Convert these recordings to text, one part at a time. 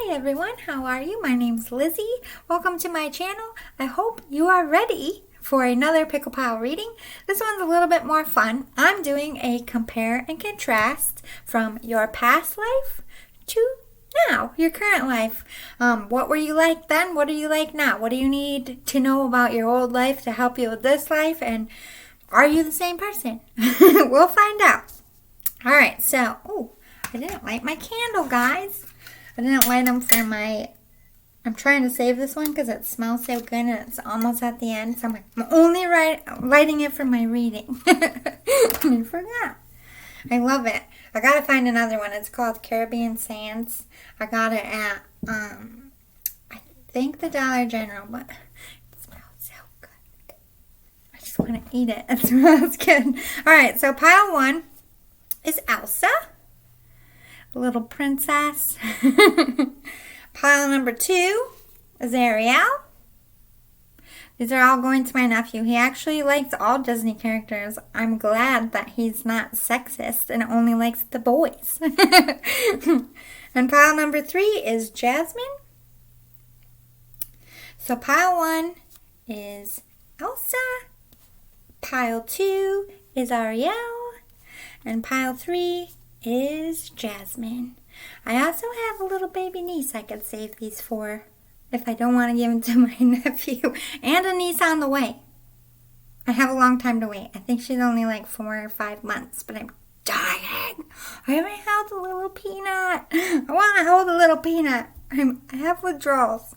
Hi everyone, how are you? My name's Lizzie. Welcome to my channel. I hope you are ready for another Pickle Pile reading. This one's a little bit more fun. I'm doing a compare and contrast from your past life to now, your current life. What were you like then? What are you like now? What do you need to know about your old life to help you with this life? And are you the same person? We'll find out. Alright, so, I didn't light my candle, guys. I didn't light them for I'm trying to save this one because it smells so good and it's almost at the end. So I'm only lighting it for my reading. I forgot. I love it. I gotta find another one. It's called Caribbean Sands. I got it at, I think the Dollar General, but it smells so good. I just want to eat it. It smells good. Alright, so pile 1 is Elsa. Little princess. Pile number 2 is Ariel. These are all going to my nephew. He actually likes all Disney characters. I'm glad that he's not sexist and only likes the boys. And pile number 3 is Jasmine. So pile 1 is Elsa. Pile 2 is Ariel. And pile 3 is Jasmine. I also have a little baby niece I could save these for if I don't want to give them to my nephew. And a niece on the way. I have a long time to wait. I think she's only like 4 or 5 months, but I'm dying. I haven't held a little peanut. I want to hold a little peanut. I have withdrawals.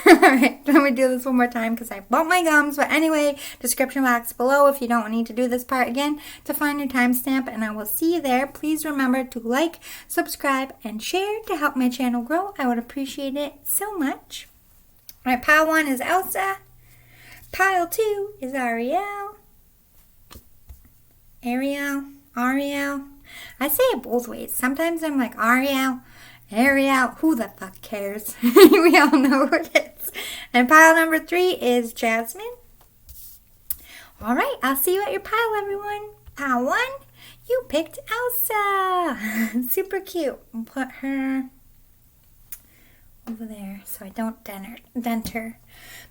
Alright, let me do this one more time because I bumped my gums. But anyway, description box below if you don't need to do this part again to find your timestamp, and I will see you there. Please remember to like, subscribe, and share to help my channel grow. I would appreciate it so much. Alright, pile 1 is Elsa. Pile 2 is Ariel. Ariel. I say it both ways. Sometimes I'm like Ariel. Who the fuck cares? We all know who it is. And pile number 3 is Jasmine. Alright, I'll see you at your pile, everyone. Pile 1, you picked Elsa. Super cute. I'll put her over there so I don't dent her.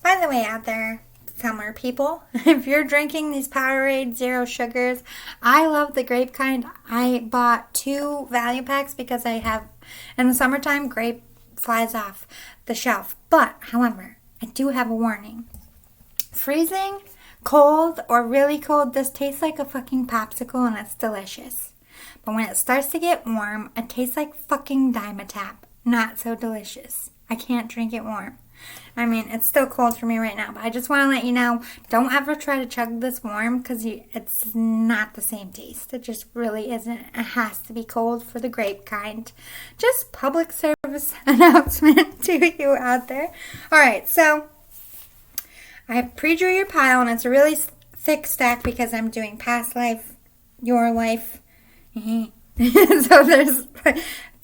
By the way, out there, summer people, if you're drinking these Powerade Zero Sugars, I love the grape kind. I bought 2 value packs because I have, in the summertime, grape flies off the shelf. But, however, I do have a warning. Freezing, cold, or really cold, this tastes like a fucking popsicle and it's delicious. But when it starts to get warm, it tastes like fucking Dimetapp. Not so delicious. I can't drink it warm. I mean, it's still cold for me right now, but I just want to let you know, don't ever try to chug this warm because it's not the same taste. It just really isn't. It has to be cold for the grape kind. Just public service announcement to you out there. Alright, so I pre-drew your pile, and it's a really thick stack because I'm doing past life, your life. So there's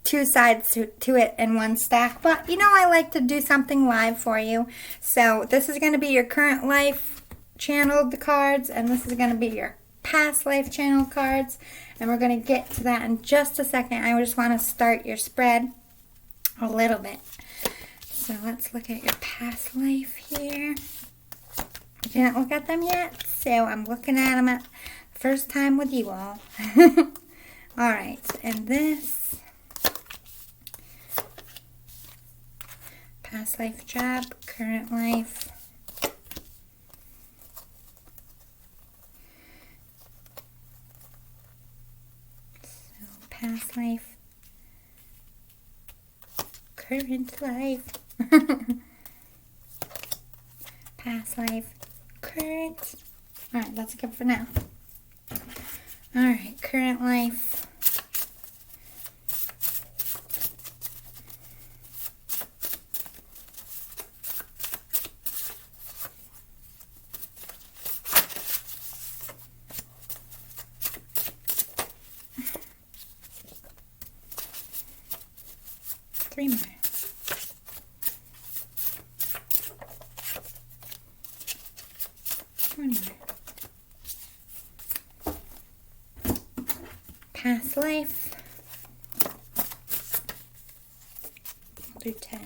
2 sides to it in one stack, but you know I like to do something live for you. So this is going to be your current life channeled cards, and this is going to be your past life channeled cards, and we're going to get to that in just a second. I just want to start your spread a little bit. So let's look at your past life here. I didn't look at them yet, so I'm looking at them at the first time with you all. Alright, and this past life job, current life, so past life, current life, past life, current. Alright, that's good for now. Alright, current life. Three more. One more. Past life. through 10.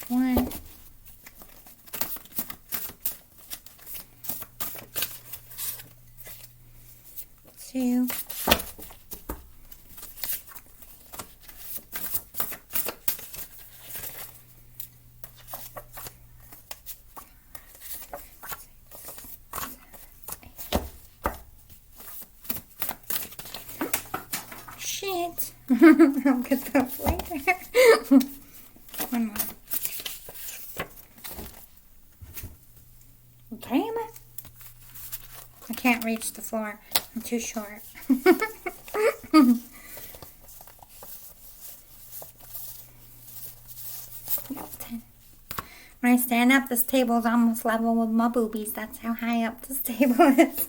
1, 2, 8. I'll get those later. One more. Damn it. I can't reach the floor. I'm too short. 10. When I stand up, this table is almost level with my boobies. That's how high up this table is.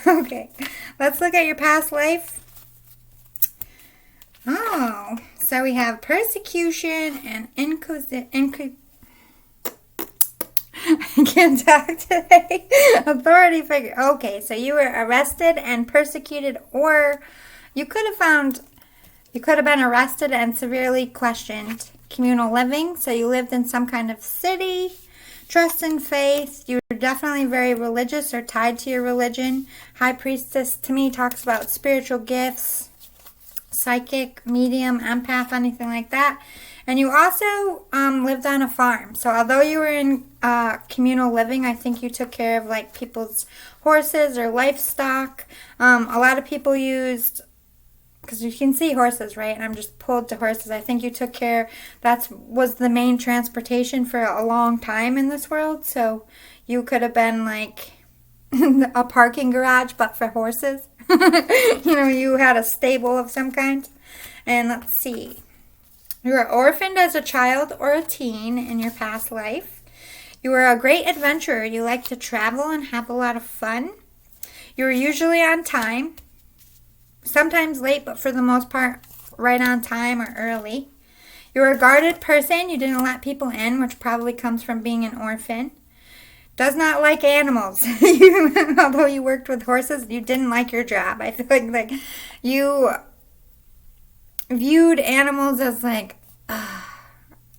Okay, let's look at your past life. Oh, so we have persecution and I can't talk today. Authority figure. Okay, so you were arrested and persecuted, or you could have been arrested and severely questioned. Communal living, so you lived in some kind of city. Trust and faith, you were definitely very religious or tied to your religion. High priestess to me talks about spiritual gifts, psychic, medium, empath, anything like that. And you also lived on a farm. So although you were in communal living, I think you took care of like people's horses or livestock. A lot of people used, because you can see horses, right? And I'm just pulled to horses. I think you took care, that was the main transportation for a long time in this world. So you could have been like a parking garage, but for horses. You had a stable of some kind. And let's see. You were orphaned as a child or a teen in your past life. You were a great adventurer. You liked to travel and have a lot of fun. You were usually on time. Sometimes late, but for the most part, right on time or early. You were a guarded person. You didn't let people in, which probably comes from being an orphan. Does not like animals. Although you worked with horses, you didn't like your job. I feel like you viewed animals as like,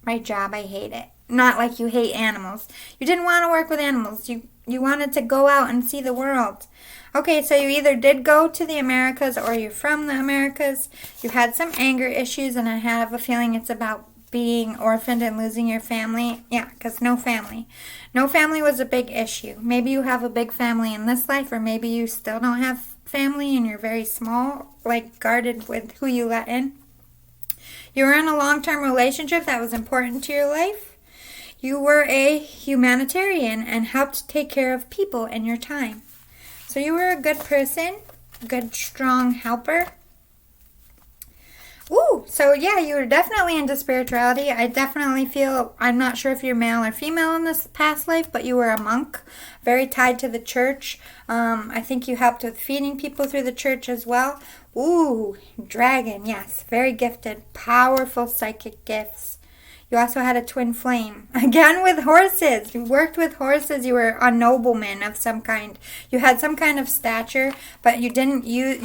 my job, I hate it. Not like you hate animals. You didn't want to work with animals. You wanted to go out and see the world. Okay, so you either did go to the Americas or you're from the Americas. You had some anger issues, and I have a feeling it's about being orphaned and losing your family. Yeah, because no family. No family was a big issue. Maybe you have a big family in this life, or maybe you still don't have family and you're very small, like guarded with who you let in. You were in a long-term relationship that was important to your life. You were a humanitarian and helped take care of people in your time. So you were a good person, good, strong helper. Ooh, so yeah, you were definitely into spirituality. I definitely feel, I'm not sure if you're male or female in this past life, but you were a monk, very tied to the church. I think you helped with feeding people through the church as well. Ooh, dragon, yes, very gifted, powerful psychic gifts. You also had a twin flame. Again with horses. You worked with horses. You were a nobleman of some kind. You had some kind of stature, but you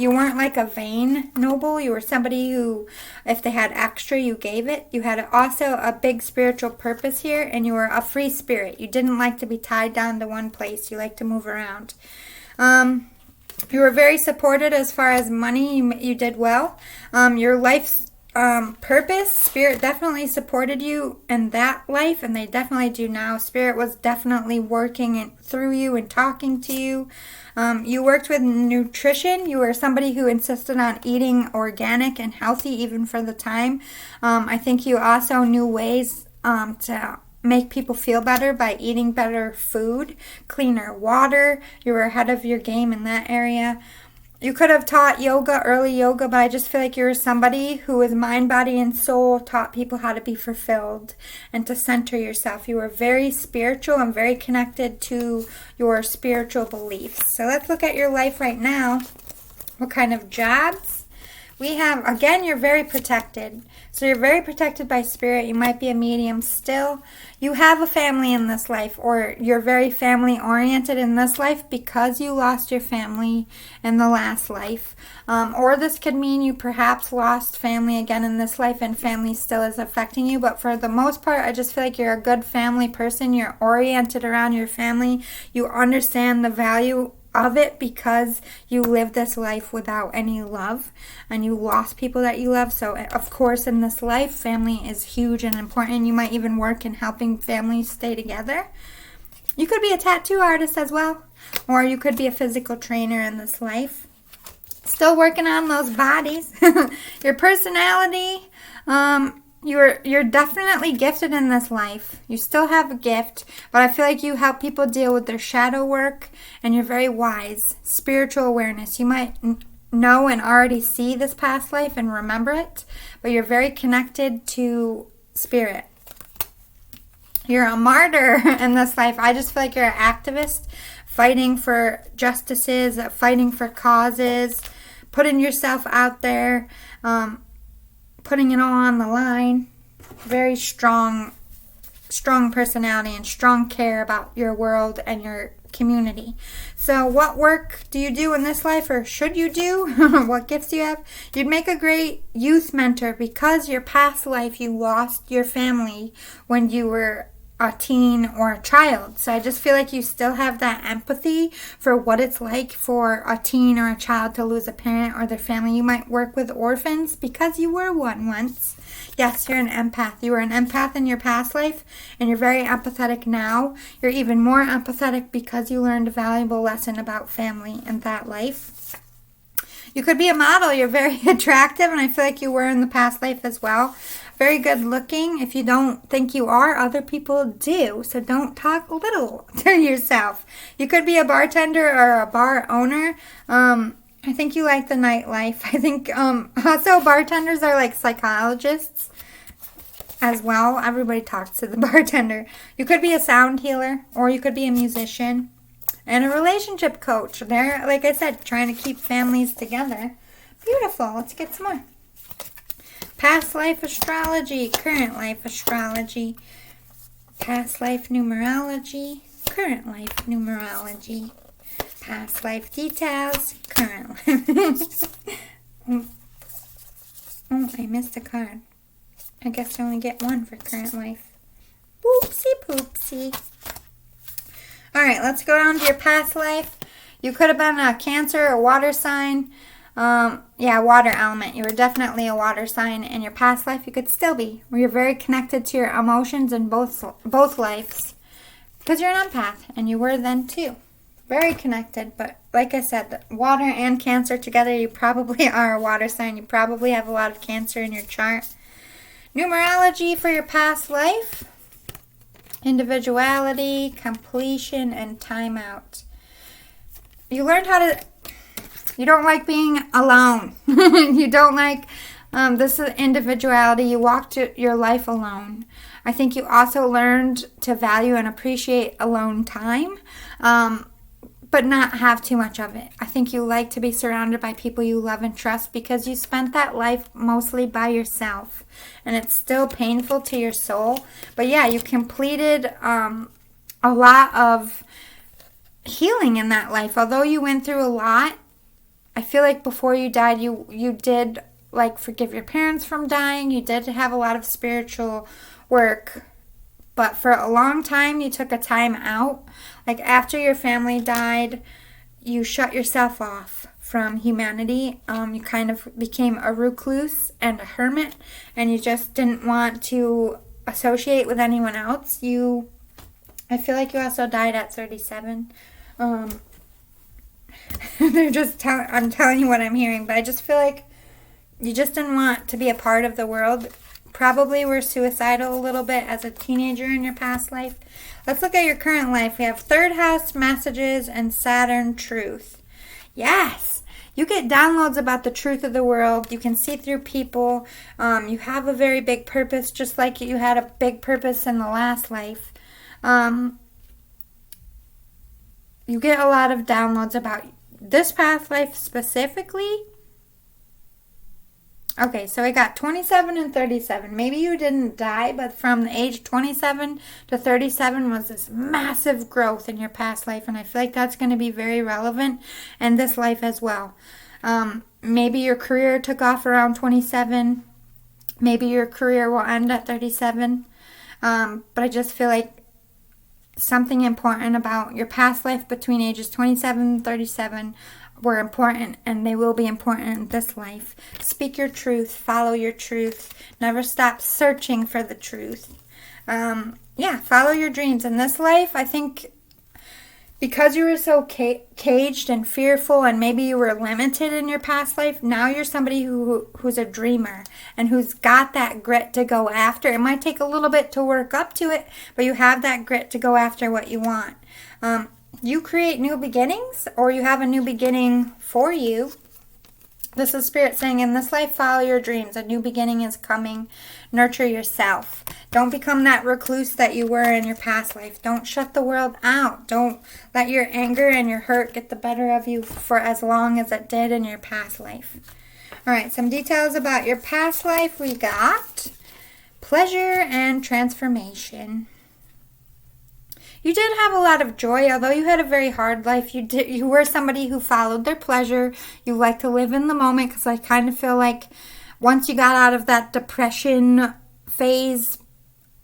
weren't like a vain noble. You were somebody who, if they had extra, you gave it. You had also a big spiritual purpose here, and you were a free spirit. You didn't like to be tied down to one place. You liked to move around. You were very supported as far as money. You did well. Your life's purpose, Spirit definitely supported you in that life, and they definitely do now. Spirit was definitely working through you and talking to you. You worked with nutrition. You were somebody who insisted on eating organic and healthy even for the time. I think you also knew ways to make people feel better by eating better food, cleaner water. You were ahead of your game in that area. You could have taught yoga, early yoga, but I just feel like you were somebody who with mind, body, and soul taught people how to be fulfilled and to center yourself. You were very spiritual and very connected to your spiritual beliefs. So let's look at your life right now. What kind of jobs? We have, again, you're very protected. So you're very protected by spirit. You might be a medium still. You have a family in this life, or you're very family oriented in this life because you lost your family in the last life. Or this could mean you perhaps lost family again in this life and family still is affecting you. But for the most part, I just feel like you're a good family person. You're oriented around your family. You understand the value of it because you lived this life without any love and you lost people that you love. So of course in this life, family is huge and important. You might even work in helping families stay together. You could be a tattoo artist as well, or you could be a physical trainer in this life. Still working on those bodies. Your personality, You're definitely gifted in this life. You still have a gift, but I feel like you help people deal with their shadow work, and you're very wise. Spiritual awareness. You might know and already see this past life and remember it, but you're very connected to spirit. You're a martyr in this life. I just feel like you're an activist, fighting for justices, fighting for causes, putting yourself out there, putting it all on the line. Very strong personality and strong care about your world and your community. So what work do you do in this life, or should you do? What gifts do you have? You'd make a great youth mentor because your past life you lost your family when you were a teen or a child. So I just feel like you still have that empathy for what it's like for a teen or a child to lose a parent or their family. You might work with orphans because you were one once. Yes, you're an empath. You were an empath in your past life, and you're very empathetic now. You're even more empathetic because you learned a valuable lesson about family in that life. You could be a model. You're very attractive, and I feel like you were in the past life as well. Very good looking. If you don't think you are, other people do. So don't talk little to yourself. You could be a bartender or a bar owner. I think you like the nightlife. I think also bartenders are like psychologists as well. Everybody talks to the bartender. You could be a sound healer, or you could be a musician and a relationship coach. They're, like I said, trying to keep families together. Beautiful. Let's get some more. Past life astrology, current life astrology, past life numerology, current life numerology, past life details, current life. Oh, I missed a card. I guess I only get one for current life. Whoopsie poopsie. Alright, let's go down to your past life. You could have been a Cancer, a water sign. Water element. You were definitely a water sign in your past life. You could still be. Where you're very connected to your emotions in both lives. Because you're an empath, and you were then too. Very connected, but like I said, water and Cancer together, you probably are a water sign. You probably have a lot of Cancer in your chart. Numerology for your past life. Individuality, completion, and timeout. You learned how to... You don't like being alone. You don't like... this is individuality. You walked your life alone. I think you also learned to value and appreciate alone time, but not have too much of it. I think you like to be surrounded by people you love and trust because you spent that life mostly by yourself. And it's still painful to your soul. But yeah, you completed a lot of healing in that life. Although you went through a lot, I feel like before you died, you did like forgive your parents from dying. You did have a lot of spiritual work. But for a long time, you took a time out. Like after your family died, you shut yourself off from humanity. You kind of became a recluse and a hermit. And you just didn't want to associate with anyone else. I feel like you also died at 37. I'm telling you what I'm hearing, but I just feel like you just didn't want to be a part of the world. Probably were suicidal a little bit as a teenager in your past life. Let's look at your current life. We have third house, messages, and Saturn, truth. Yes, you get downloads about the truth of the world. You can see through people. You have a very big purpose, just like you had a big purpose in the last life. You get a lot of downloads about this past life specifically. Okay, so I got 27 and 37. Maybe you didn't die, but from the age 27 to 37 was this massive growth in your past life, and I feel like that's going to be very relevant in this life as well. Maybe your career took off around 27. Maybe your career will end at 37. But I just feel like something important about your past life between ages 27 and 37 were important, and they will be important in this life. Speak your truth, follow your truth, never stop searching for the truth. Follow your dreams. In this life, I think because you were so caged and fearful, and maybe you were limited in your past life, now you're somebody who's a dreamer and who's got that grit to go after. It might take a little bit to work up to it, but you have that grit to go after what you want. You create new beginnings, or you have a new beginning for you. This is Spirit saying, in this life, follow your dreams. A new beginning is coming. Nurture yourself. Don't become that recluse that you were in your past life. Don't shut the world out. Don't let your anger and your hurt get the better of you for as long as it did in your past life. All right, some details about your past life. We got pleasure and transformation. You did have a lot of joy, although you had a very hard life. You were somebody who followed their pleasure. You like to live in the moment, because I kind of feel like once you got out of that depression phase,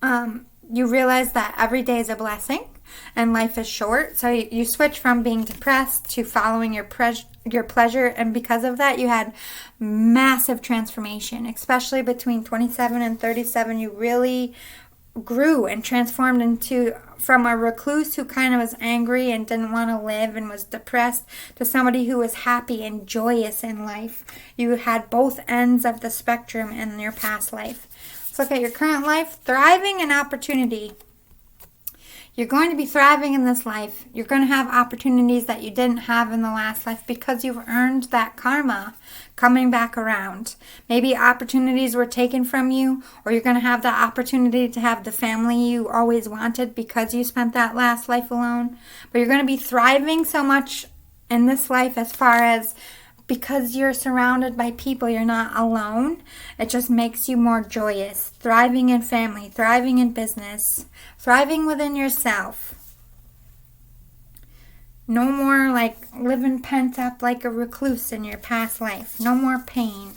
you realize that every day is a blessing and life is short. So you switch from being depressed to following your pleasure, and because of that, you had massive transformation, especially between 27 and 37. You really grew and transformed from a recluse who kind of was angry and didn't want to live and was depressed to somebody who was happy and joyous in life. You had both ends of the spectrum in your past life. Let's look at your current life. Thriving and opportunity. You're going to be thriving in this life. You're going to have opportunities that you didn't have in the last life because you've earned that karma coming back around. Maybe opportunities were taken from you, or you're going to have the opportunity to have the family you always wanted because you spent that last life alone. But you're going to be thriving so much in this life as far as because you're surrounded by people, you're not alone. It just makes you more joyous. Thriving in family, thriving in business, thriving within yourself. No more like living pent up like a recluse in your past life. No more pain.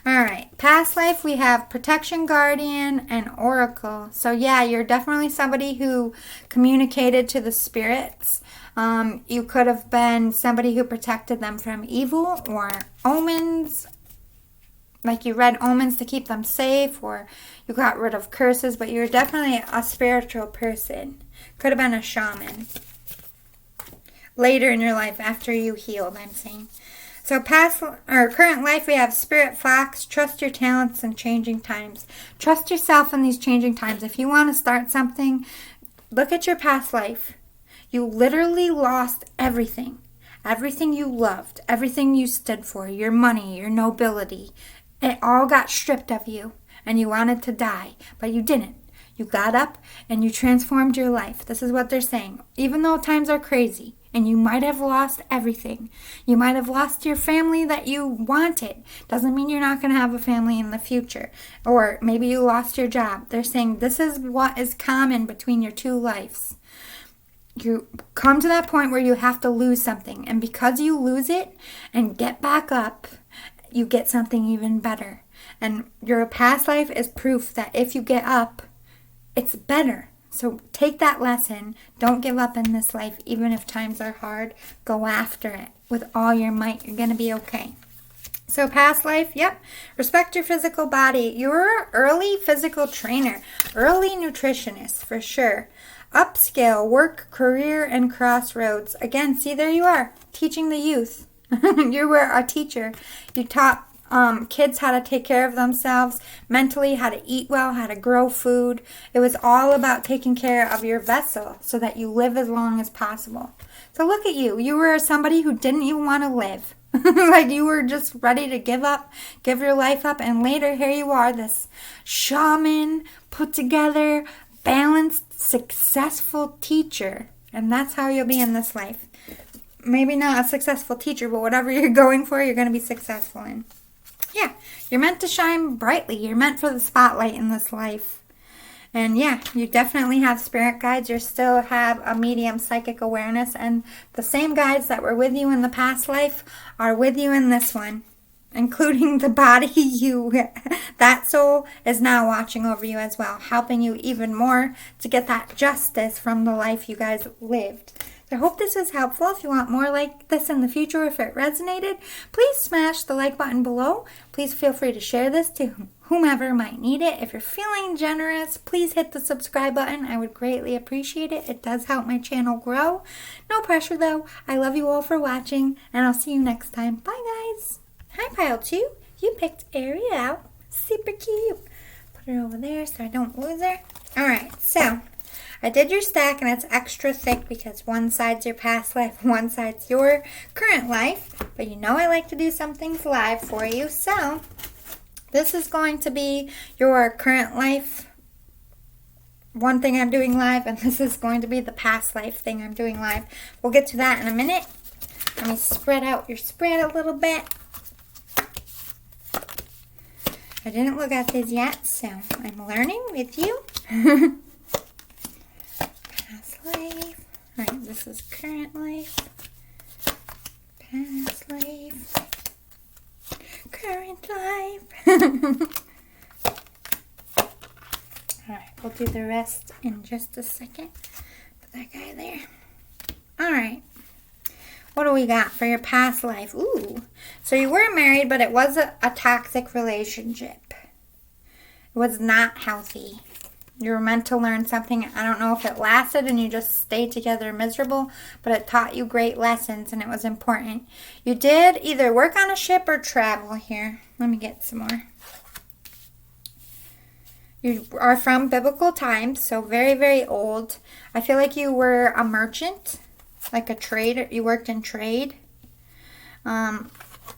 All right, past life, we have protection guardian and oracle. So yeah, you're definitely somebody who communicated to the spirits. You could have been somebody who protected them from evil or omens. Like you read omens to keep them safe, or you got rid of curses, but you're definitely a spiritual person. Could have been a shaman. Later in your life, after you healed, I'm saying. So current life, we have Spirit Fox, trust your talents in changing times. Trust yourself in these changing times. If you want to start something, look at your past life. You literally lost everything. Everything you loved, everything you stood for, your money, your nobility. It all got stripped of you, and you wanted to die, but you didn't. You got up and you transformed your life. This is what they're saying. Even though times are crazy, and you might have lost everything. You might have lost your family that you wanted. Doesn't mean you're not going to have a family in the future. Or maybe you lost your job. They're saying this is what is common between your two lives. You come to that point where you have to lose something. And because you lose it and get back up, you get something even better. And your past life is proof that if you get up, it's better. So take that lesson. Don't give up in this life, even if times are hard. Go after it with all your might. You're going to be okay. So past life, yep. Respect your physical body. You're an early physical trainer, early nutritionist for sure. Upscale, work, career, and crossroads. Again, see, there you are, teaching the youth. You were a teacher. You taught kids how to take care of themselves, mentally, how to eat well, how to grow food. It was all about taking care of your vessel so that you live as long as possible. So look at you. You were somebody who didn't even want to live. Like you were just ready to give up, give your life up, and later here you are, this shaman, put together, balanced, successful teacher. And that's how you'll be in this life. Maybe not a successful teacher, but whatever you're going for, you're going to be successful in. Yeah, You're meant to shine brightly. You're meant for the spotlight in this life. And yeah, you definitely have spirit guides. You still have a medium psychic awareness. And the same guides that were with you in the past life are with you in this one. Including the body that soul is now watching over you as well. Helping you even more to get that justice from the life you guys lived. I hope this is helpful. If you want more like this in the future, if it resonated, please smash the like button below. Please feel free to share this to whomever might need it. If you're feeling generous, please hit the subscribe button. I would greatly appreciate it. It does help my channel grow. No pressure though. I love you all for watching, and I'll see you next time. Bye guys. Hi Pile 2. You picked Ariel. Super cute. Put her over there so I don't lose her. Alright, so I did your stack, and it's extra thick because one side's your past life, one side's your current life. But you know I like to do some things live for you. So this is going to be your current life, one thing I'm doing live, and this is going to be the past life thing I'm doing live. We'll get to that in a minute. Let me spread out your spread a little bit. I didn't look at this yet, so I'm learning with you. Life. Alright, this is current life, past life, current life. Alright, we'll do the rest in just a second. Put that guy there. Alright, what do we got for your past life? Ooh, so you were married, but it was a toxic relationship. It was not healthy. You were meant to learn something. I don't know if it lasted and you just stayed together miserable, but it taught you great lessons and it was important. You did either work on a ship or travel here. Let me get some more. You are from biblical times, so very, very old. I feel like you were a merchant, like a trader. You worked in trade.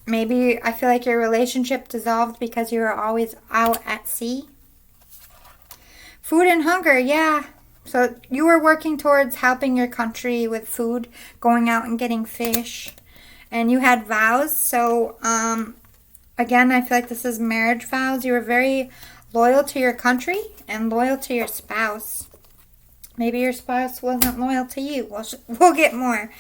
Maybe I feel like your relationship dissolved because you were always out at sea. Food and hunger, yeah. So you were working towards helping your country with food, going out and getting fish. And you had vows. So, again, I feel like this is marriage vows. You were very loyal to your country and loyal to your spouse. Maybe your spouse wasn't loyal to you. We'll get more.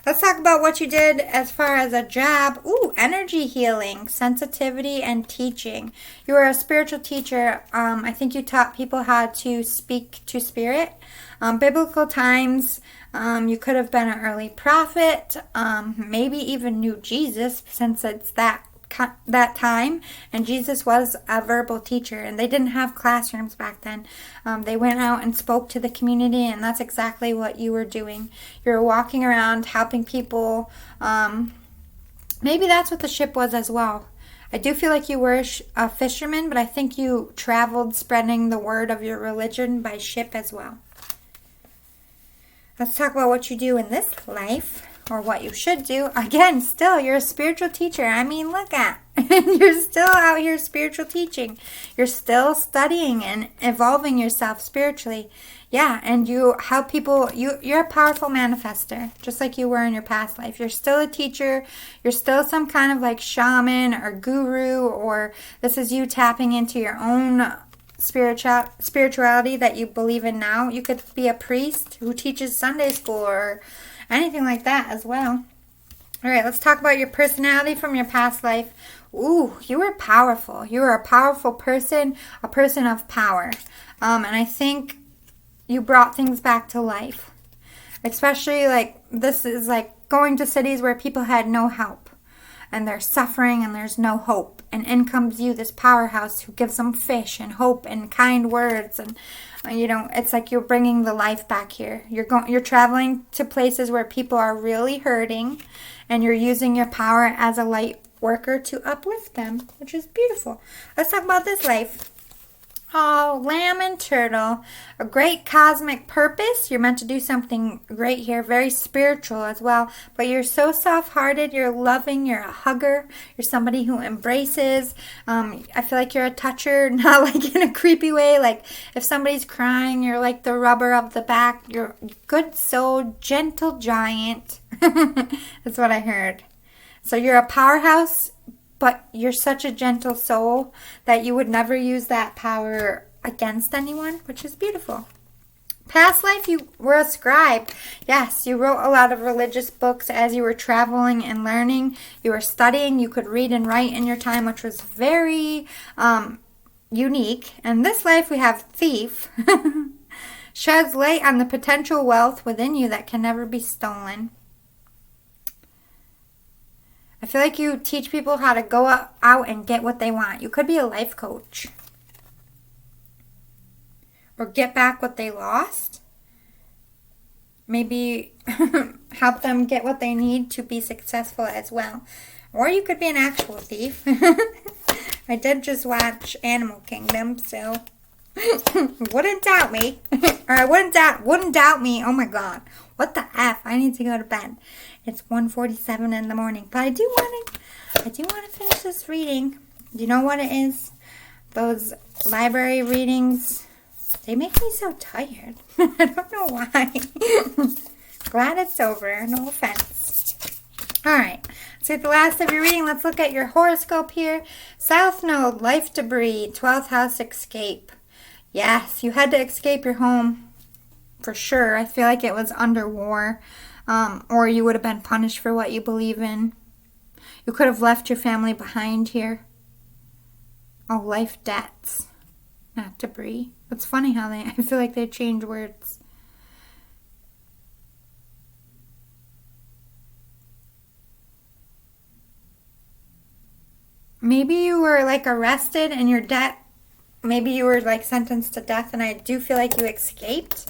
Let's talk about what you did as far as a job. Ooh, energy healing, sensitivity, and teaching. You were a spiritual teacher. I think you taught people how to speak to spirit. Biblical times, you could have been an early prophet. Maybe even knew Jesus, since it's that time, and Jesus was a verbal teacher, and they didn't have classrooms back then. They went out and spoke to the community, and that's exactly what you were doing. You were walking around helping people. Maybe that's what the ship was as well. I do feel like you were a fisherman, but I think you traveled spreading the word of your religion by ship as well. Let's talk about what you do in this life. Or what you should do. Again, still, you're a spiritual teacher. I mean, look at. You're still out here spiritual teaching. You're still studying and evolving yourself spiritually. Yeah, and you help people. You're a powerful manifester, just like you were in your past life. You're still a teacher. You're still some kind of like shaman or guru, or this is you tapping into your own spirituality that you believe in now. You could be a priest who teaches Sunday school or anything like that as well. All right, let's talk about your personality from your past life. Ooh, you were powerful. You were a powerful person, a person of power. And I think you brought things back to life. Especially like this is like going to cities where people had no help. And they're suffering and there's no hope. And in comes you, this powerhouse who gives them fish and hope and kind words. And, you know, it's like you're bringing the life back here. You're traveling to places where people are really hurting. And you're using your power as a light worker to uplift them, which is beautiful. Let's talk about this life. Oh, lamb and turtle, a great cosmic purpose. You're meant to do something great here, very spiritual as well. But you're so soft-hearted, you're loving, you're a hugger. You're somebody who embraces. I feel like you're a toucher, not like in a creepy way. Like if somebody's crying, you're like the rubber of the back. You're good soul, gentle giant. That's what I heard. So you're a powerhouse but you're such a gentle soul that you would never use that power against anyone, which is beautiful. Past life, you were a scribe. Yes, you wrote a lot of religious books as you were traveling and learning. You were studying. You could read and write in your time, which was very unique. And this life, we have thief. Sheds light on the potential wealth within you that can never be stolen. I feel like you teach people how to go out and get what they want. You could be a life coach. Or get back what they lost. Maybe help them get what they need to be successful as well. Or you could be an actual thief. I did just watch Animal Kingdom, so wouldn't doubt me. Or wouldn't doubt me. Oh my God. What the F? I need to go to bed. It's 1:47 in the morning. But I do want to finish this reading. Do you know what it is? Those library readings, they make me so tired. I don't know why. Glad it's over. No offense. Alright. Let's get the last of your reading. Let's look at your horoscope here. South Node, life debris, 12th house, escape. Yes, you had to escape your home. For sure. I feel like it was under war. Or you would have been punished for what you believe in. You could have left your family behind here. Oh, life debts. Not debris. It's funny how I feel like they change words. Maybe you were like arrested and your debt, maybe you were like sentenced to death, and I do feel like you escaped.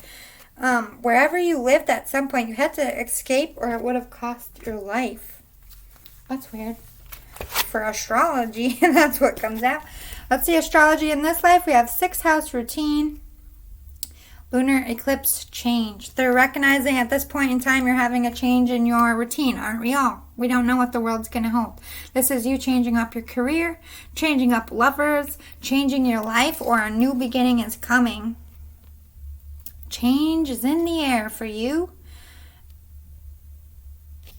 Wherever you lived at some point, you had to escape or it would have cost your life. That's weird. For astrology, that's what comes out. Let's see astrology in this life. We have 6th house routine. Lunar eclipse change. They're recognizing at this point in time you're having a change in your routine, aren't we all? We don't know what the world's going to hold. This is you changing up your career, changing up lovers, changing your life, or a new beginning is coming. Change is in the air for you.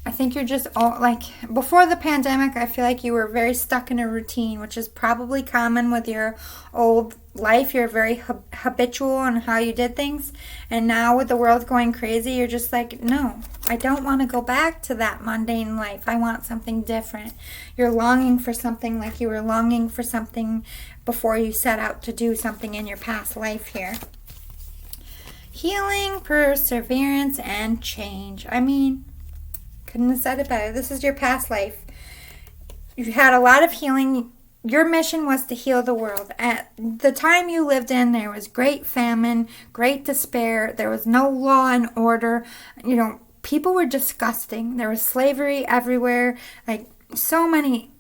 I think you're just all like before the pandemic. I feel like you were very stuck in a routine, which is probably common with your old life. You're very habitual on how you did things, and now with the world going crazy, you're just like, no, I don't want to go back to that mundane life. I want something different. You're longing for something like you were longing for something before you set out to do something in your past life here. Healing, perseverance, and change. I mean, couldn't have said it better. This is your past life. You had a lot of healing. Your mission was to heal the world. At the time you lived in, there was great famine, great despair. There was no law and order. You know, people were disgusting. There was slavery everywhere. Like, so many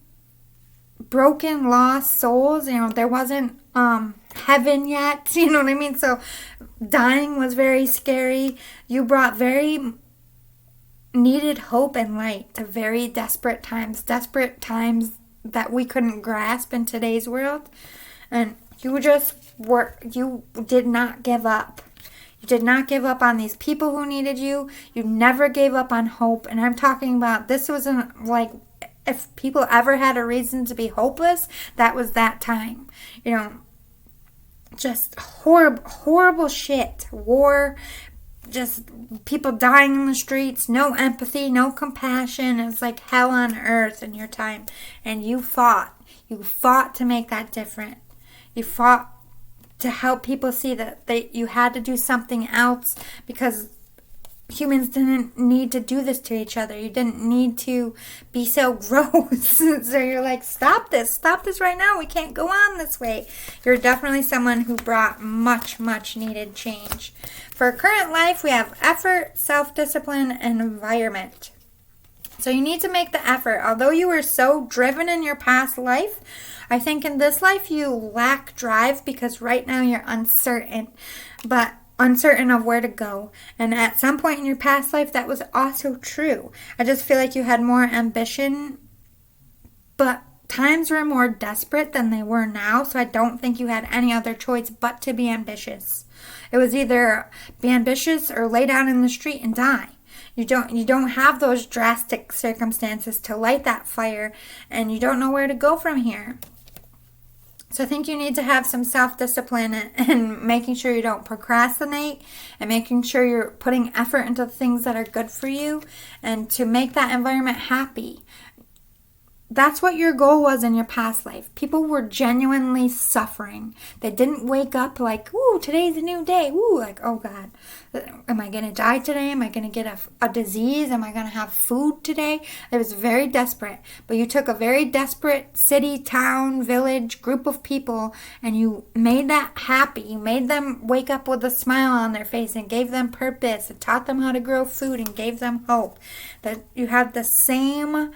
broken, lost souls. You know, there wasn't heaven yet. You know what I mean? So, dying was very scary. You brought very needed hope and light to very desperate times that we couldn't grasp in today's world. And you did not give up. You did not give up on these people who needed you. You never gave up on hope. And I'm talking about, this wasn't like, if people ever had a reason to be hopeless, that was that time. You know, just horrible shit. War, just people dying in the streets, no empathy, no compassion. It was like hell on earth in your time. And you fought. You fought to make that different. You fought to help people see that you had to do something else, because humans didn't need to do this to each other. You didn't need to be so gross. So you're like, stop this right now. We can't go on this way. You're definitely someone who brought much needed change. For current life, we have effort, self-discipline, and environment. So you need to make the effort. Although you were so driven in your past life, I think in this life you lack drive, because right now you're uncertain of where to go. And at some point in your past life, that was also true. I just feel like you had more ambition, but times were more desperate than they were now. So I don't think you had any other choice but to be ambitious. It was either be ambitious or lay down in the street and die. You don't have those drastic circumstances to light that fire, and you don't know where to go from here. So I think you need to have some self-discipline and making sure you don't procrastinate and making sure you're putting effort into things that are good for you and to make that environment happy. That's what your goal was in your past life. People were genuinely suffering. They didn't wake up like, ooh, today's a new day. Ooh, like, oh God, am I going to die today? Am I going to get a disease? Am I going to have food today? It was very desperate. But you took a very desperate city, town, village, group of people, and you made that happy. You made them wake up with a smile on their face and gave them purpose and taught them how to grow food and gave them hope. That you had the same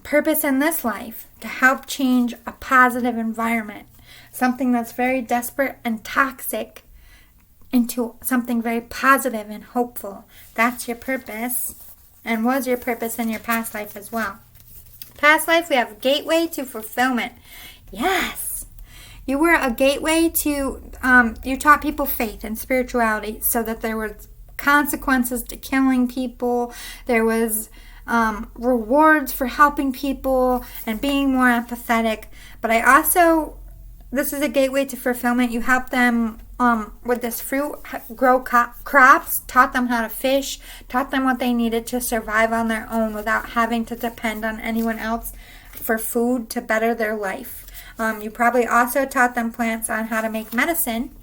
purpose in this life to help change a positive environment, something that's very desperate and toxic, into something very positive and hopeful. That's your purpose, and was your purpose in your past life as well. Past life, we have gateway to fulfillment. Yes, you were a gateway to, you taught people faith and spirituality so that there was consequences to killing people. There was rewards for helping people and being more empathetic. But I also, this is a gateway to fulfillment. You help them with this fruit, grow crops, taught them how to fish, taught them what they needed to survive on their own without having to depend on anyone else for food to better their life. You probably also taught them plants on how to make medicine,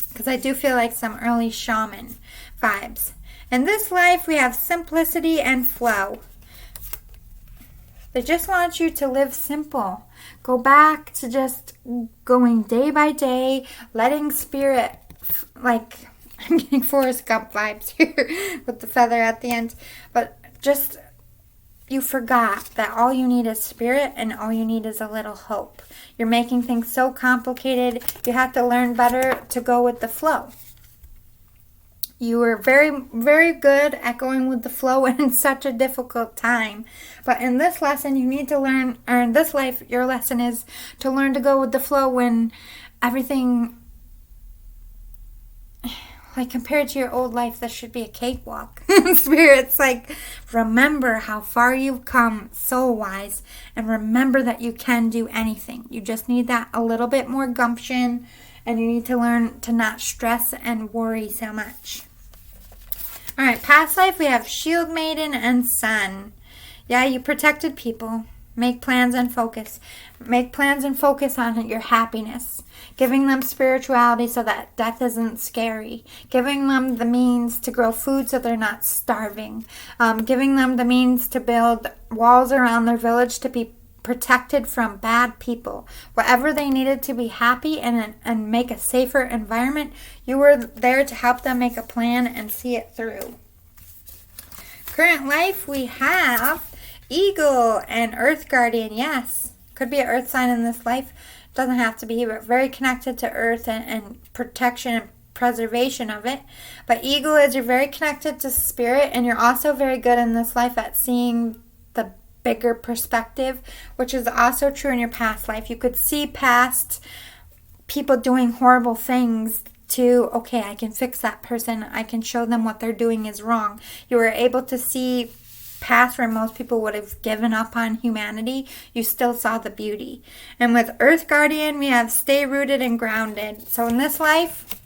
because I do feel like some early shaman vibes. In this life, we have simplicity and flow. They just want you to live simple. Go back to just going day by day, letting spirit, like, I'm getting Forrest Gump vibes here with the feather at the end. But just, you forgot that all you need is spirit and all you need is a little hope. You're making things so complicated. You have to learn better to go with the flow. You were very, very good at going with the flow in such a difficult time. But in this lesson, you need to learn, or in this life, your lesson is to learn to go with the flow when everything, like compared to your old life, this should be a cakewalk. Spirit's like, remember how far you've come, soul wise, and remember that you can do anything. You just need that a little bit more gumption. And you need to learn to not stress and worry so much. All right, past life, we have Shield Maiden and Sun. Yeah, you protected people. Make plans and focus. Make plans and focus on your happiness. Giving them spirituality so that death isn't scary. Giving them the means to grow food so they're not starving. Giving them the means to build walls around their village to be protected from bad people. Whatever they needed to be happy and make a safer environment, you were there to help them make a plan and see it through. Current life, we have Eagle and Earth Guardian. Yes, could be an Earth sign in this life. Doesn't have to be, but very connected to Earth and protection and preservation of it. But Eagle is, you're very connected to spirit, and you're also very good in this life at seeing the bigger perspective, which is also true in your past life. You could see past people doing horrible things to, okay, I can fix that person. I can show them what they're doing is wrong. You were able to see past where most people would have given up on humanity. You still saw the beauty. And with Earth Guardian, we have stay rooted and grounded. So in this life,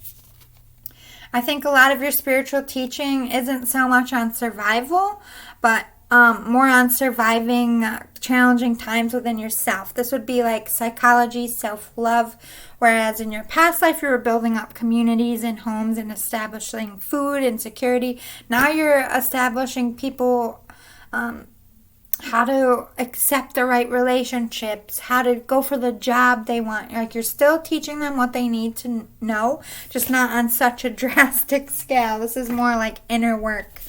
I think a lot of your spiritual teaching isn't so much on survival, but more on surviving challenging times within yourself. This would be like psychology, self-love, whereas in your past life you were building up communities and homes and establishing food and security. Now you're establishing people how to accept the right relationships, how to go for the job they want. Like, you're still teaching them what they need to know, just not on such a drastic scale. This is more like inner work.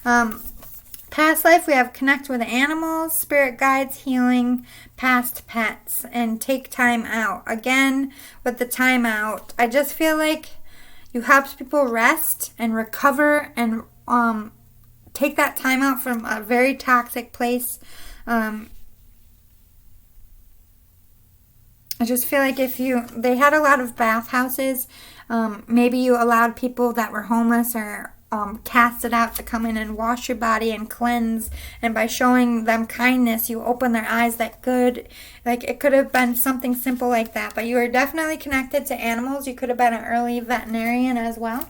Past life, we have connect with animals, spirit guides, healing, past pets, and take time out. Again, with the time out, I just feel like you help people rest and recover and take that time out from a very toxic place. I just feel like they had a lot of bathhouses. Maybe you allowed people that were homeless or casted out to come in and wash your body and cleanse. And by showing them kindness, you open their eyes that good. Like, it could have been something simple like that. But you are definitely connected to animals. You could have been an early veterinarian as well.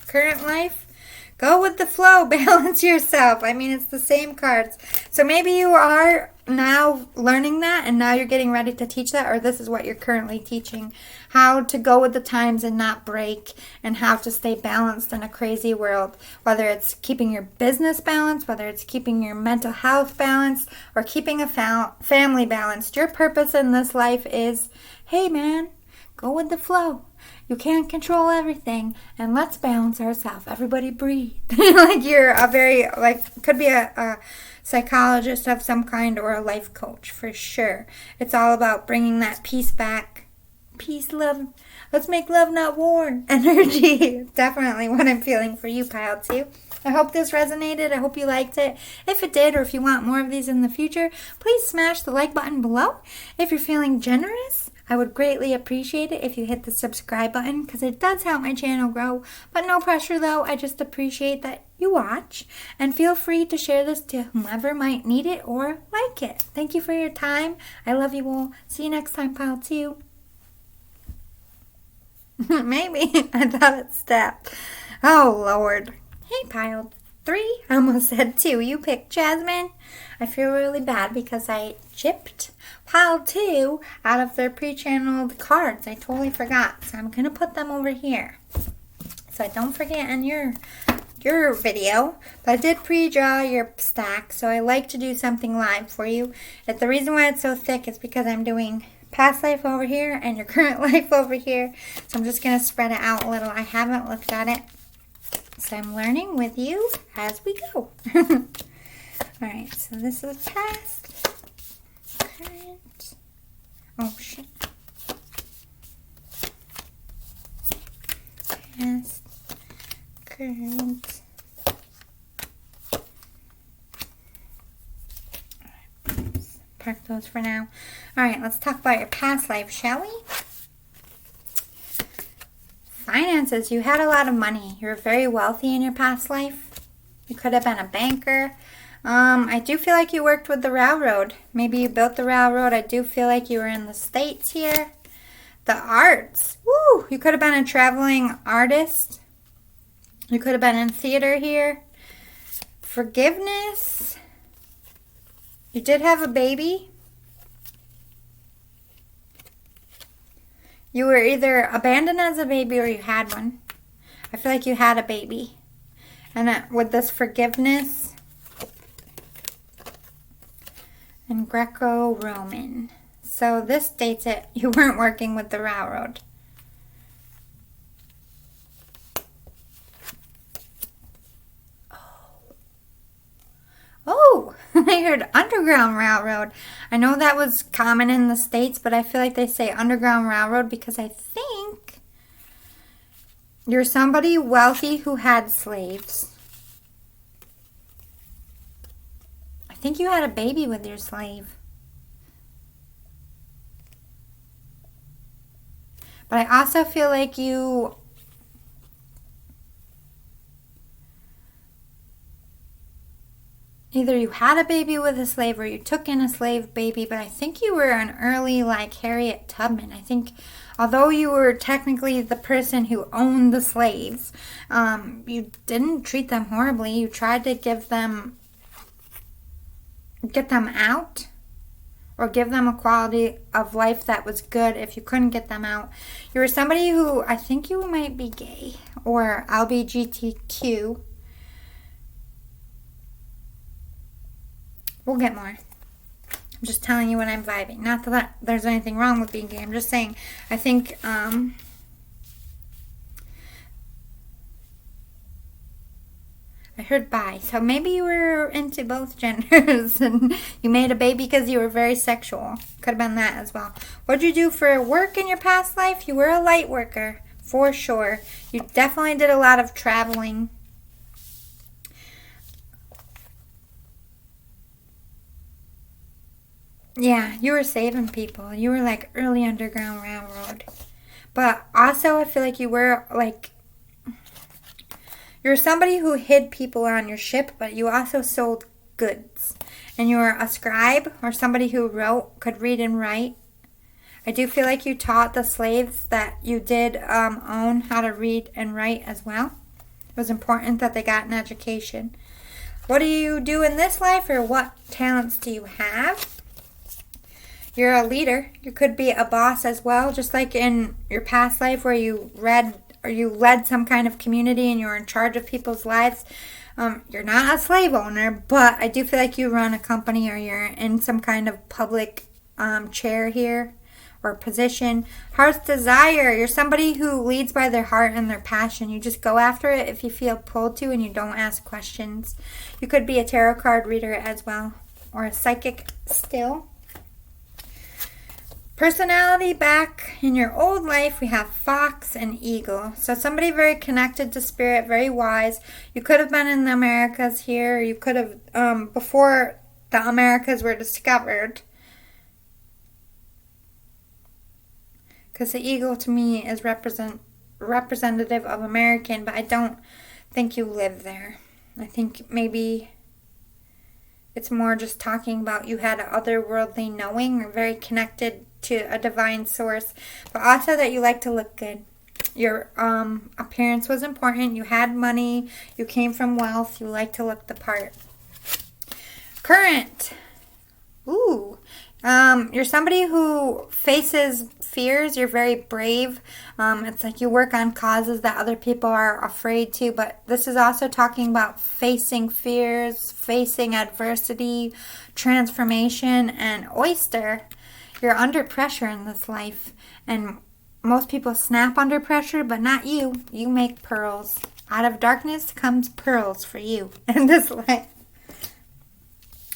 Current life, go with the flow. Balance yourself. I mean, it's the same cards. So maybe you are now learning that, and now you're getting ready to teach that, or this is what you're currently teaching. How to go with the times and not break, and how to stay balanced in a crazy world. Whether it's keeping your business balanced, whether it's keeping your mental health balanced, or keeping a family balanced. Your purpose in this life is, hey man, go with the flow. You can't control everything, and let's balance ourselves. Everybody breathe. Like you're a very, like, could be a psychologist of some kind or a life coach for sure. It's all about bringing that peace back. Peace, love. Let's make love, not war. Energy. Definitely what I'm feeling for you, Pile 2. I hope this resonated. I hope you liked it. If it did, or if you want more of these in the future, please smash the like button below. If you're feeling generous, I would greatly appreciate it if you hit the subscribe button, because it does help my channel grow. But no pressure though, I just appreciate that you watch. And feel free to share this to whomever might need it or like it. Thank you for your time. I love you all. See you next time, Pile 2. Maybe. I thought it stepped. Oh, Lord. Hey, Pile 3. I almost said 2. You picked Jasmine. I feel really bad because I chipped Pile 2 out of their pre-channeled cards. I totally forgot. So I'm going to put them over here, so I don't forget in your video. But I did pre-draw your stack, so I like to do something live for you. And the reason why it's so thick is because I'm doing past life over here and your current life over here. So I'm just going to spread it out a little. I haven't looked at it, so I'm learning with you as we go. Alright, so this is past, current, oh shit, past, current, park those for now. Alright, let's talk about your past life, shall we? Finances, you had a lot of money. You were very wealthy in your past life. You could have been a banker. I do feel like you worked with the railroad. Maybe you built the railroad. I do feel like you were in the States here. The arts. Woo! You could have been a traveling artist. You could have been in theater here. Forgiveness. You did have a baby. You were either abandoned as a baby or you had one. I feel like you had a baby. And with this forgiveness and Greco-Roman. So this states it. You weren't working with the railroad. Oh, I heard Underground Railroad. I know that was common in the States, but I feel like they say Underground Railroad because I think you're somebody wealthy who had slaves. I think you had a baby with your slave. But I also feel like you either you had a baby with a slave or you took in a slave baby, but I think you were an early, like, Harriet Tubman. I think although you were technically the person who owned the slaves, you didn't treat them horribly. You tried to get them out or give them a quality of life that was good if you couldn't get them out. You were somebody who, I think you might be gay or LGBTQ. We'll get more. I'm just telling you what I'm vibing. Not that there's anything wrong with being gay. I'm just saying, I think, I heard bi. So maybe you were into both genders and you made a baby because you were very sexual. Could have been that as well. What did you do for work in your past life? You were a light worker, for sure. You definitely did a lot of traveling. Yeah, you were saving people. You were like early Underground Railroad. But also I feel like you were like, You're somebody who hid people on your ship, but you also sold goods. And you're a scribe or somebody who could read and write. I do feel like you taught the slaves that you did own how to read and write as well. It was important that they got an education. What do you do in this life, or what talents do you have? You're a leader. You could be a boss as well, just like in your past life where you led some kind of community and you're in charge of people's lives. You're not a slave owner, but I do feel like you run a company or you're in some kind of public chair here or position. Heart's desire. You're somebody who leads by their heart and their passion. You just go after it if you feel pulled to and you don't ask questions. You could be a tarot card reader as well, or a psychic still. Personality, back in your old life, we have fox and eagle. So somebody very connected to spirit, very wise. You could have been in the Americas here. You could have, before the Americas were discovered. Because the eagle to me is representative of American, but I don't think you live there. I think maybe it's more just talking about you had an otherworldly knowing or very connected to a divine source, but also that you like to look good. Your appearance was important. You had money. You came from wealth. You like to look the part. Current. Ooh. You're somebody who faces fears. You're very brave. It's like you work on causes that other people are afraid to, but this is also talking about facing fears, facing adversity, transformation, and oyster. You're under pressure in this life, and most people snap under pressure, but not you. You make pearls. Out of darkness comes pearls for you in this life.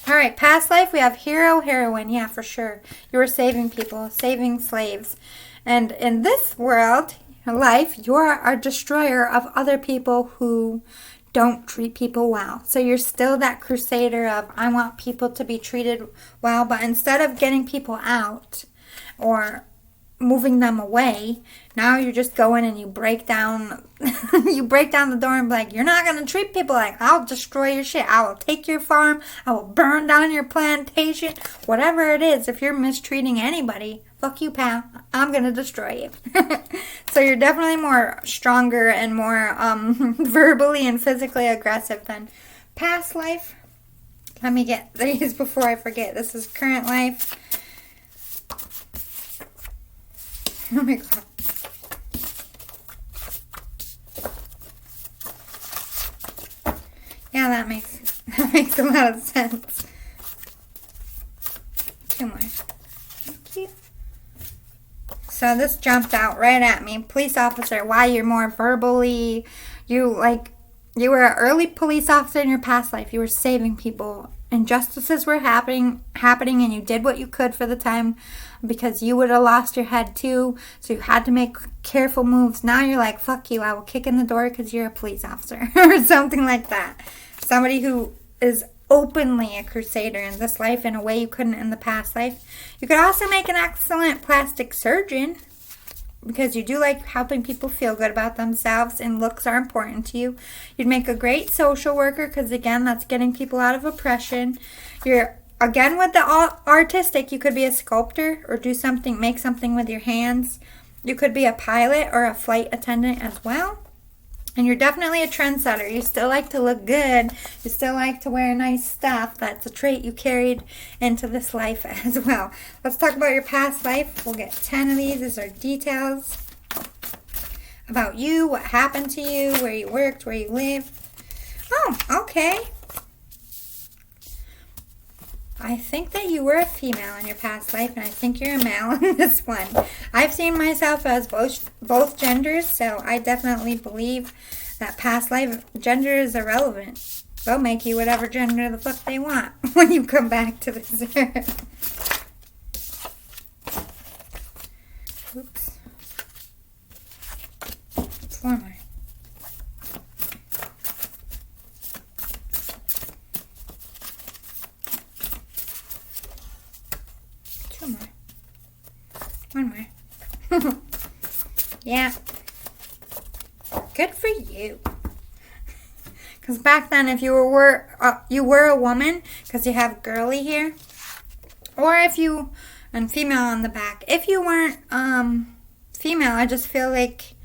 All right, past life, we have hero, heroine. Yeah, for sure. You were saving people, saving slaves. And in this world, life, you're a destroyer of other people who don't treat people well. So you're still that crusader of, I want people to be treated well, but instead of getting people out or moving them away, now you just go in and you break down the door and be like, you're not going to treat people like, I'll destroy your shit. I will take your farm. I will burn down your plantation. Whatever it is, if you're mistreating anybody, fuck you, pal. I'm going to destroy you. So you're definitely more stronger and more verbally and physically aggressive than past life. Let me get these before I forget. This is current life. Oh my god. Yeah, that makes a lot of sense. Two more. Thank you. So this jumped out right at me. Police officer, why you're more verbally, you were an early police officer in your past life. You were saving people. Injustices were happening, and you did what you could for the time because you would have lost your head too. So you had to make careful moves. Now you're like, fuck you, I will kick in the door because you're a police officer or something like that. Somebody who is openly a crusader in this life in a way you couldn't in the past life. You could also make an excellent plastic surgeon because you do like helping people feel good about themselves and looks are important to you. You'd make a great social worker because, again, that's getting people out of oppression. You're, again, with the artistic, you could be a sculptor or make something with your hands. You could be a pilot or a flight attendant as well. And you're definitely a trendsetter. You still like to look good. You still like to wear nice stuff. That's a trait you carried into this life as well. Let's talk about your past life. We'll get 10 of these. These are details about you, what happened to you, where you worked, where you lived. Oh, okay. I think that you were a female in your past life, and I think you're a male in this one. I've seen myself as both genders, so I definitely believe that past life gender is irrelevant. They'll make you whatever gender the fuck they want when you come back to this earth. Oops. 4 more. One more. Yeah. Good for you. Because back then, if you were a woman, because you have girly here, or if you, and female on the back, if you weren't female, I just feel like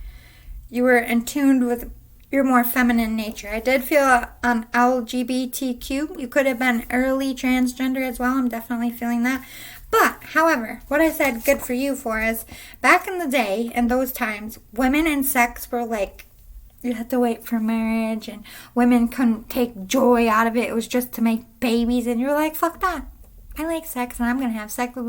you were in tune with your more feminine nature. I did feel LGBTQ. You could have been early transgender as well. I'm definitely feeling that. But, however, what I said good for you for is, back in the day, in those times, women and sex were like, you had to wait for marriage, and women couldn't take joy out of it. It was just to make babies, and you're like, fuck that. I like sex, and I'm going to have sex with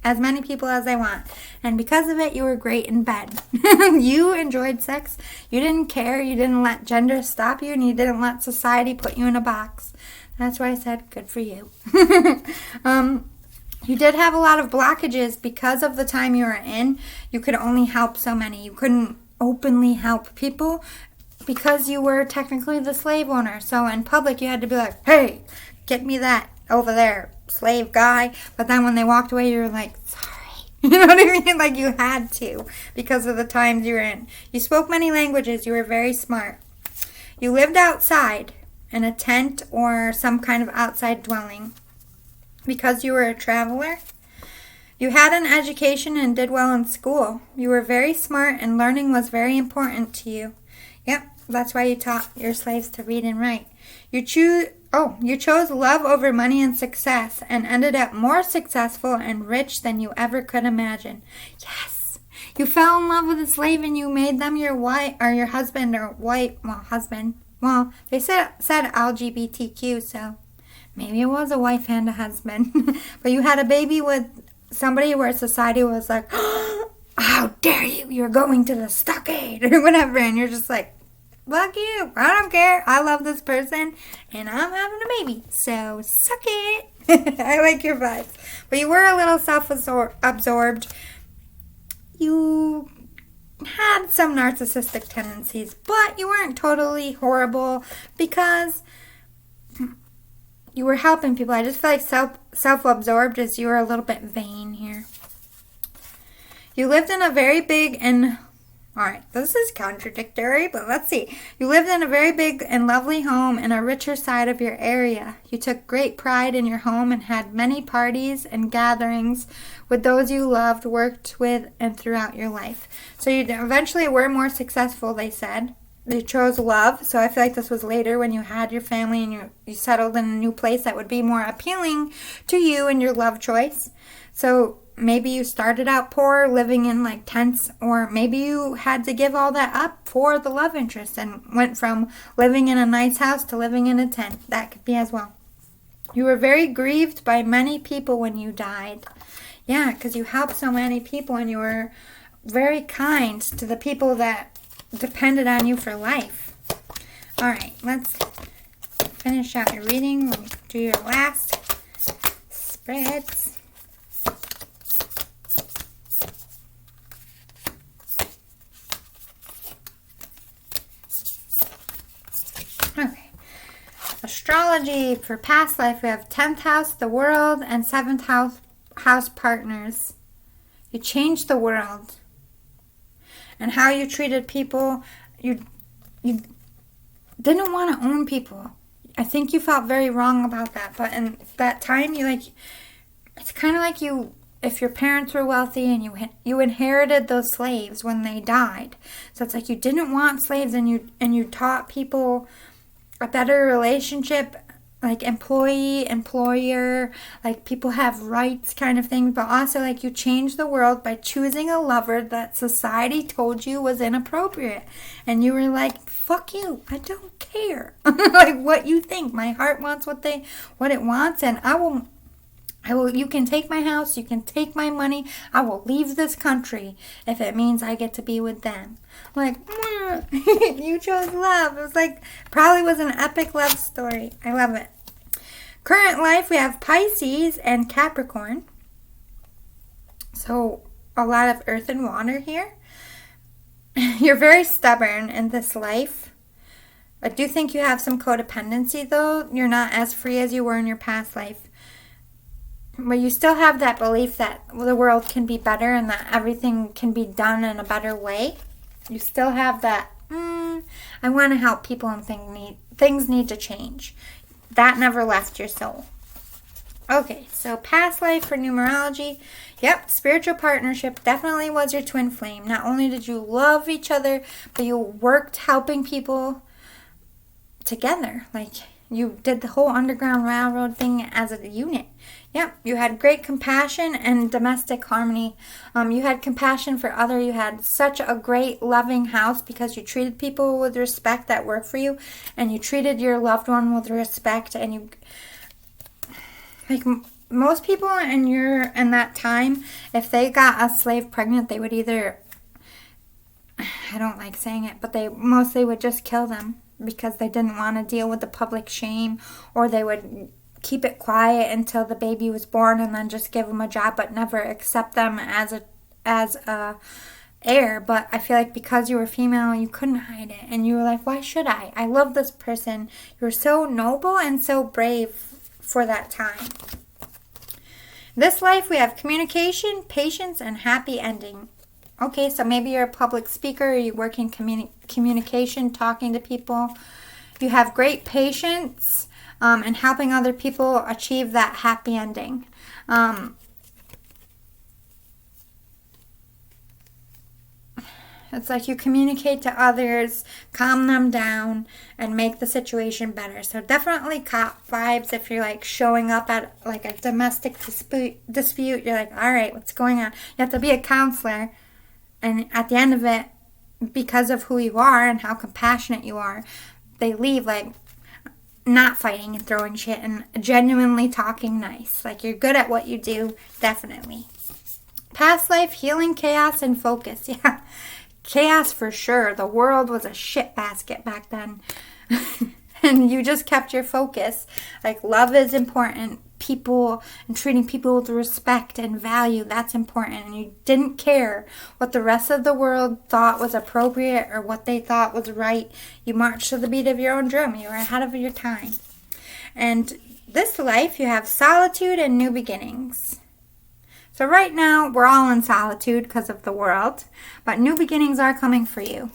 as many people as I want. And because of it, you were great in bed. You enjoyed sex. You didn't care. You didn't let gender stop you, and you didn't let society put you in a box. That's why I said good for you. You did have a lot of blockages because of the time you were in. You could only help so many. You couldn't openly help people because you were technically the slave owner. So in public, you had to be like, hey, get me that over there, slave guy. But then when they walked away, you were like, sorry. You know what I mean? Like, you had to because of the times you were in. You spoke many languages. You were very smart. You lived outside in a tent or some kind of outside dwelling because you were a traveler. You had an education and did well in school. You were very smart, and learning was very important to you. Yep, that's why you taught your slaves to read and write. You chose love over money and success, and ended up more successful and rich than you ever could imagine. Yes! You fell in love with a slave, and you made them your wife, or your husband, or wife, husband. Well, they said LGBTQ, so maybe it was a wife and a husband. But you had a baby with somebody where society was like, oh, how dare you, you're going to the stockade, or whatever, and you're just like, fuck you, I don't care, I love this person, and I'm having a baby, so suck it. I like your vibes. But you were a little self-absorbed. You had some narcissistic tendencies, but you weren't totally horrible because you were helping people. I just feel like self-absorbed is you were a little bit vain here. You lived in a very big and... Alright, this is contradictory, but let's see. You lived in a very big and lovely home in a richer side of your area. You took great pride in your home and had many parties and gatherings with those you loved, worked with, and throughout your life. So you eventually were more successful, they said. You chose love, so I feel like this was later when you had your family and you settled in a new place that would be more appealing to you and your love choice. So maybe you started out poor, living in like tents, or maybe you had to give all that up for the love interest and went from living in a nice house to living in a tent. That could be as well. You were very grieved by many people when you died. Yeah, because you helped so many people and you were very kind to the people that depended on you for life. Alright, let's finish out your reading. Let me do your last spreads. Okay. Astrology for past life. We have 10th house, the world, and 7th house partners. You changed the world. And how you treated people, you didn't want to own people. I think you felt very wrong about that. But in that time, it's kind of like if your parents were wealthy and you inherited those slaves when they died. So it's like you didn't want slaves, and you taught people a better relationship, like employee, employer, like people have rights kind of thing, but also like you changed the world by choosing a lover that society told you was inappropriate. And you were like, fuck you, I don't care. Like what you think. My heart wants what it wants, and I will, you can take my house, you can take my money, I will leave this country if it means I get to be with them. Like, you chose love. It was like, probably was an epic love story. I love it. Current life, we have Pisces and Capricorn. So, a lot of earth and water here. You're very stubborn in this life. I do think you have some codependency, though. You're not as free as you were in your past life. But you still have that belief that the world can be better and that everything can be done in a better way. You still have that, I I want to help people and things need to change. That never left your soul. Okay, so past life for numerology. Yep, spiritual partnership definitely was your twin flame. Not only did you love each other, but you worked helping people together. Like, you did the whole Underground Railroad thing as a unit. Yep, you had great compassion and domestic harmony. You had compassion for other. You had such a great loving house because you treated people with respect that worked for you, and you treated your loved one with respect, and you... Like, most people in that time, if they got a slave pregnant, they would either, I don't like saying it, but they mostly would just kill them because they didn't want to deal with the public shame, or they would keep it quiet until the baby was born and then just give them a job but never accept them as a heir. But I feel like because you were female, you couldn't hide it, and you were like, why should I? I love this person. You're so noble and so brave for that time. This life, we have communication, patience, and happy ending. Okay, so maybe you're a public speaker, or you work in communication, talking to people. You have great patience and helping other people achieve that happy ending. It's like you communicate to others, calm them down, and make the situation better. So definitely cop vibes if you're like showing up at like a domestic dispute. You're like, all right, what's going on? You have to be a counselor. And at the end of it, because of who you are and how compassionate you are, they leave like not fighting and throwing shit and genuinely talking nice. Like, you're good at what you do, definitely. Past life, healing, chaos, and focus. Yeah. Chaos for sure. The world was a shit basket back then. And you just kept your focus. Like, love is important. People and treating people with respect and value, that's important. And you didn't care what the rest of the world thought was appropriate or what they thought was right. You marched to the beat of your own drum. You were ahead of your time. And this life, you have solitude and new beginnings. So right now, we're all in solitude because of the world, but new beginnings are coming for you.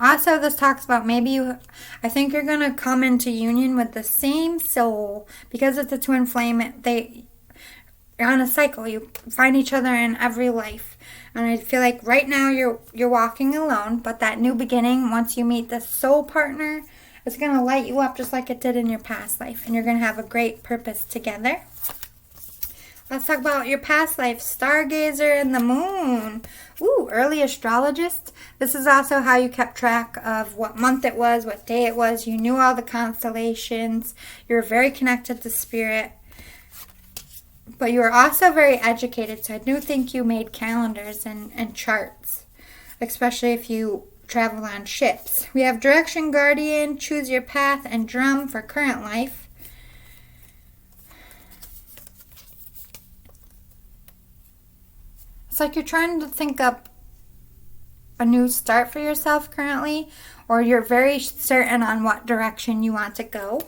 Also, this talks about I think you're going to come into union with the same soul because it's a twin flame. You're on a cycle. You find each other in every life. And I feel like right now you're walking alone, but that new beginning, once you meet the soul partner, it's going to light you up just like it did in your past life. And you're going to have a great purpose together. Let's talk about your past life. Stargazer and the moon. Ooh, early astrologist. This is also how you kept track of what month it was, what day it was. You knew all the constellations. You were very connected to spirit. But you were also very educated. So I do think you made calendars and charts. Especially if you travel on ships. We have direction, guardian, choose your path, and drum for current life. It's like you're trying to think up a new start for yourself currently, or you're very certain on what direction you want to go.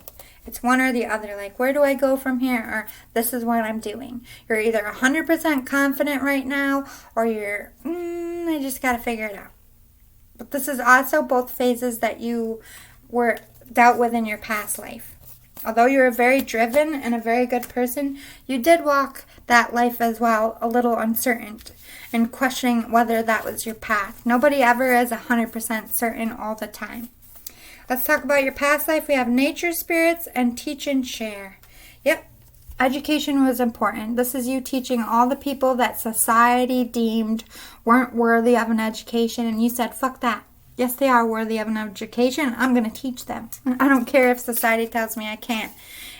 It's one or the other, like, where do I go from here, or this is what I'm doing. You're either 100% confident right now, or you're, I just got to figure it out. But this is also both phases that you were dealt with in your past life. Although you're very driven and a very good person, you did walk that life as well, a little uncertain and questioning whether that was your path. Nobody ever is 100% certain all the time. Let's talk about your past life. We have nature spirits and teach and share. Yep, education was important. This is you teaching all the people that society deemed weren't worthy of an education, and you said, fuck that. Yes, they are worthy of an education. I'm going to teach them. I don't care if society tells me I can't.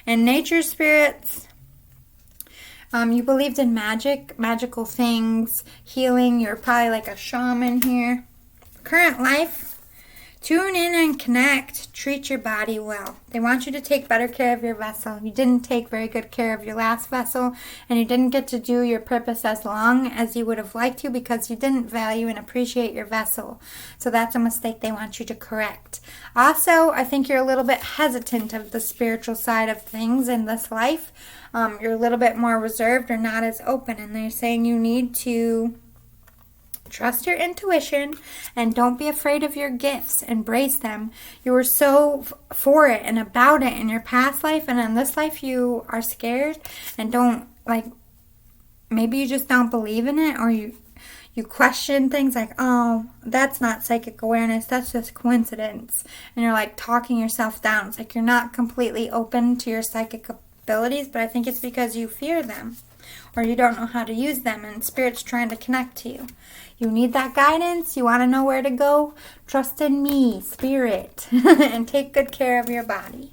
And nature spirits, you believed in magic, magical things, healing. You're probably like a shaman here. Current life, tune in and connect. Treat your body well. They want you to take better care of your vessel. You didn't take very good care of your last vessel, and you didn't get to do your purpose as long as you would have liked to because you didn't value and appreciate your vessel. So that's a mistake they want you to correct. Also, I think you're a little bit hesitant of the spiritual side of things in this life. You're a little bit more reserved or not as open, and they're saying you need to Trust your intuition and don't be afraid of your gifts. Embrace them. You were so for it and about it in your past life, and in this life you are scared and don't, like, maybe you just don't believe in it, or you question things like, oh, that's not psychic awareness, that's just coincidence. And you're like talking yourself down. It's like you're not completely open to your psychic abilities, but I think it's because you fear them or you don't know how to use them, and Spirit's trying to connect to you. You need that guidance. You want to know where to go? Trust in me, Spirit, and take good care of your body.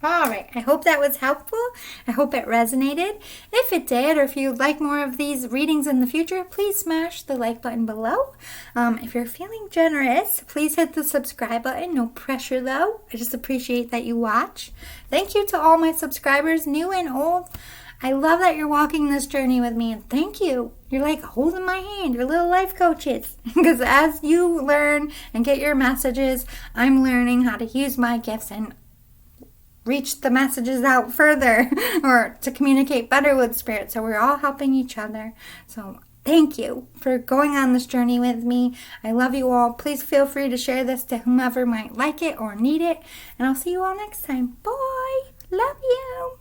All right, I hope that was helpful. I hope it resonated. If it did, or if you'd like more of these readings in the future, please smash the like button below. If you're feeling generous, please hit the subscribe button. No pressure, though. I just appreciate that you watch. Thank you to all my subscribers, new and old. I love that you're walking this journey with me, and thank you. You're like holding my hand. You're little life coaches. Because as you learn and get your messages, I'm learning how to use my gifts and reach the messages out further, or to communicate better with Spirit. So we're all helping each other. So thank you for going on this journey with me. I love you all. Please feel free to share this to whomever might like it or need it. And I'll see you all next time. Bye. Love you.